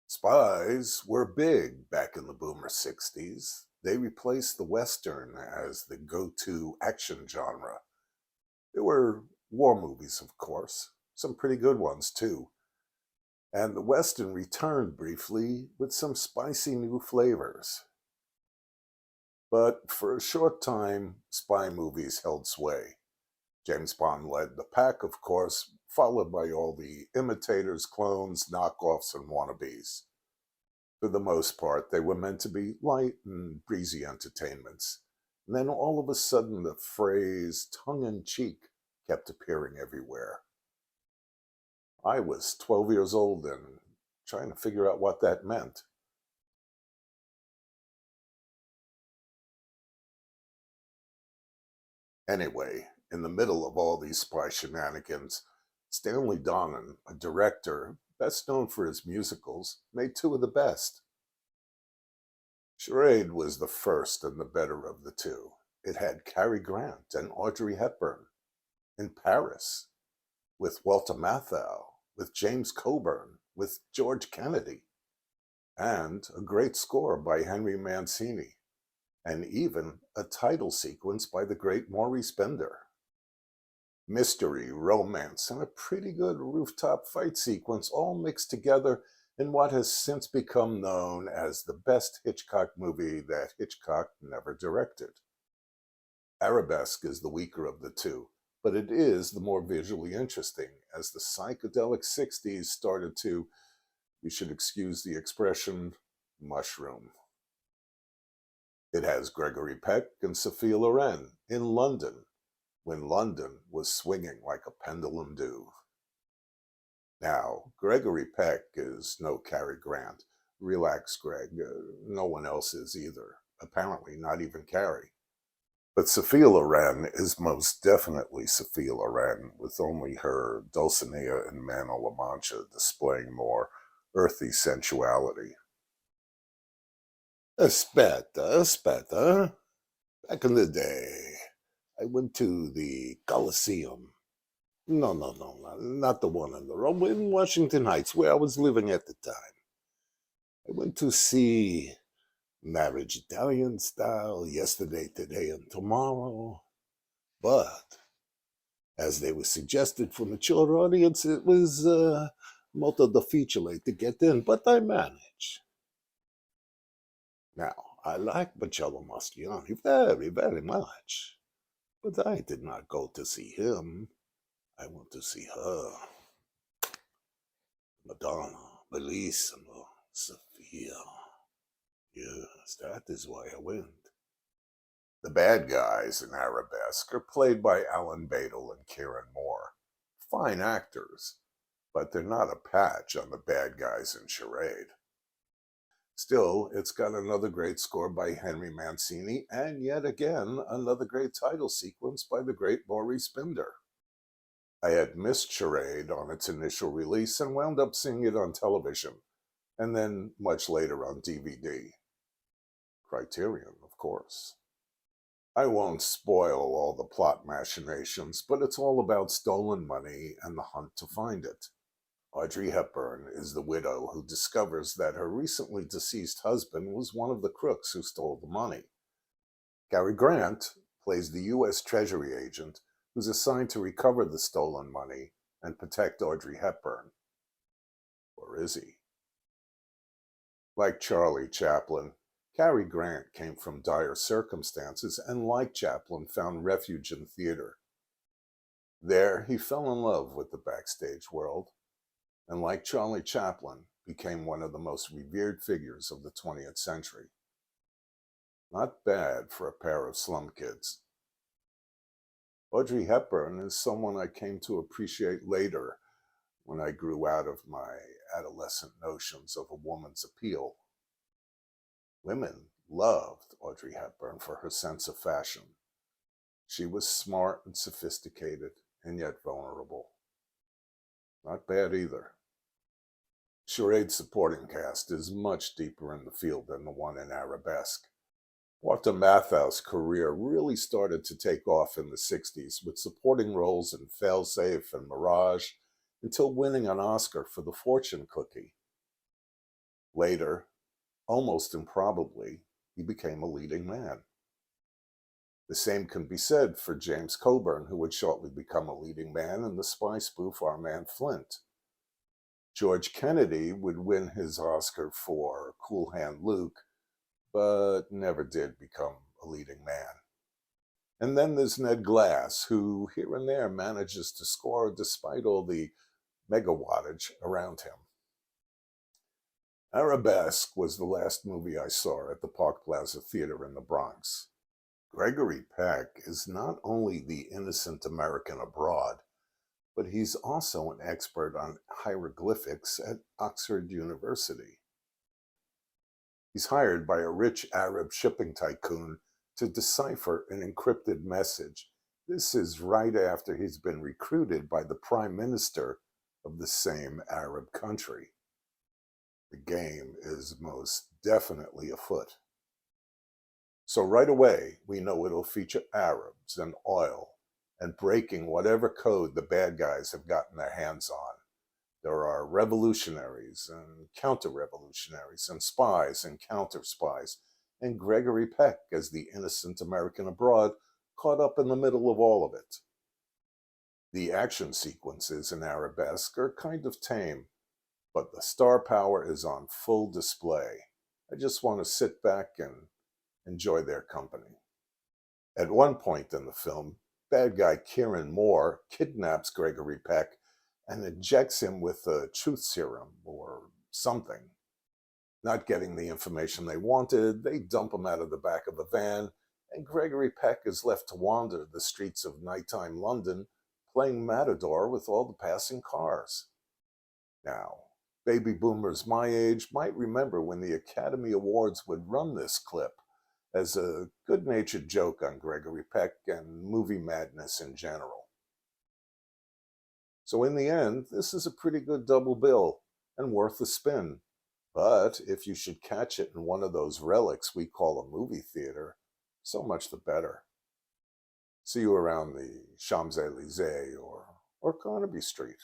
Spies were big back in the boomer 60s. They replaced the Western as the go to action genre. There were war movies, of course, some pretty good ones too. And the Western returned briefly with some spicy new flavors. But for a short time, spy movies held sway. James Bond led the pack, of course, followed by all the imitators, clones, knockoffs, and wannabes. For the most part, they were meant to be light and breezy entertainments. And then all of a sudden, the phrase tongue in cheek kept appearing everywhere. I was 12 years old and trying to figure out what that meant. Anyway, in the middle of all these spy shenanigans, Stanley Donen, a director best known for his musicals, made two of the best. Charade was the first and the better of the two. It had Cary Grant and Audrey Hepburn in Paris, with Walter Matthau, with James Coburn, with George Kennedy, and a great score by Henry Mancini, and even a title sequence by the great Maurice Bender. Mystery, romance, and a pretty good rooftop fight sequence all mixed together in what has since become known as the best Hitchcock movie that Hitchcock never directed. Arabesque is the weaker of the two, but it is the more visually interesting as the psychedelic 60s started to, you should excuse the expression, mushroom. It has Gregory Peck and Sophia Loren in London, when London was swinging like a pendulum due. Now, Gregory Peck is no Cary Grant. Relax, Greg. No one else is either. Apparently, not even Cary. But Sophia Loren is most definitely Sophia Loren, with only her Dulcinea and Man of La Mancha displaying more earthy sensuality. Aspetta. Back in the day, I went to the Coliseum. No, not the one in the Rome, in Washington Heights, where I was living at the time. I went to see Marriage Italian Style, Yesterday, Today, and Tomorrow. But as they were suggested for mature audience, it was molto difficile to get in, but I managed. Now, I like Marcello Mastroianni very much, but I did not go to see him. I went to see her, Madonna, Bellissimo, Sophia. Yes, that is why I went. The bad guys in Arabesque are played by Alan Badel and Kieran Moore. Fine actors, but they're not a patch on the bad guys in Charade. Still, it's got another great score by Henry Mancini, and yet again, another great title sequence by the great Maurice Binder. I had missed Charade on its initial release and wound up seeing it on television, and then much later on DVD. Criterion, of course. I won't spoil all the plot machinations, but it's all about stolen money and the hunt to find it. Audrey Hepburn is the widow who discovers that her recently deceased husband was one of the crooks who stole the money. Cary Grant plays the U.S. Treasury agent who's assigned to recover the stolen money and protect Audrey Hepburn. Or is he? Like Charlie Chaplin, Cary Grant came from dire circumstances and, like Chaplin, found refuge in theater. There, he fell in love with the backstage world, and like Charlie Chaplin, became one of the most revered figures of the 20th century. Not bad for a pair of slum kids. Audrey Hepburn is someone I came to appreciate later when I grew out of my adolescent notions of a woman's appeal. Women loved Audrey Hepburn for her sense of fashion. She was smart and sophisticated, and yet vulnerable. Not bad either. Charade's supporting cast is much deeper in the field than the one in Arabesque. Walter Matthau's career really started to take off in the 60s with supporting roles in Failsafe and Mirage until winning an Oscar for The Fortune Cookie. Later, almost improbably, he became a leading man. The same can be said for James Coburn, who would shortly become a leading man in the spy spoof Our Man Flint. George Kennedy would win his Oscar for Cool Hand Luke, but never did become a leading man. And then there's Ned Glass, who here and there manages to score despite all the megawattage around him. Arabesque was the last movie I saw at the Park Plaza Theater in the Bronx. Gregory Peck is not only the innocent American abroad, but he's also an expert on hieroglyphics at Oxford University. He's hired by a rich Arab shipping tycoon to decipher an encrypted message. This is right after he's been recruited by the prime minister of the same Arab country. The game is most definitely afoot. So right away, we know it'll feature Arabs and oil and breaking whatever code the bad guys have gotten their hands on. There are revolutionaries and counter-revolutionaries and spies and counter-spies, and Gregory Peck as the innocent American abroad caught up in the middle of all of it. The action sequences in Arabesque are kind of tame, but the star power is on full display. I just want to sit back and enjoy their company. At one point in the film, bad guy Kieran Moore kidnaps Gregory Peck and injects him with a truth serum or something. Not getting the information they wanted, they dump him out of the back of the van, and Gregory Peck is left to wander the streets of nighttime London, playing Matador with all the passing cars. Now, baby boomers my age might remember when the Academy Awards would run this clip as a good-natured joke on Gregory Peck and movie madness in general. So in the end, this is a pretty good double bill and worth a spin. But if you should catch it in one of those relics we call a movie theater, so much the better. See you around the Champs-Élysées or Carnaby Street.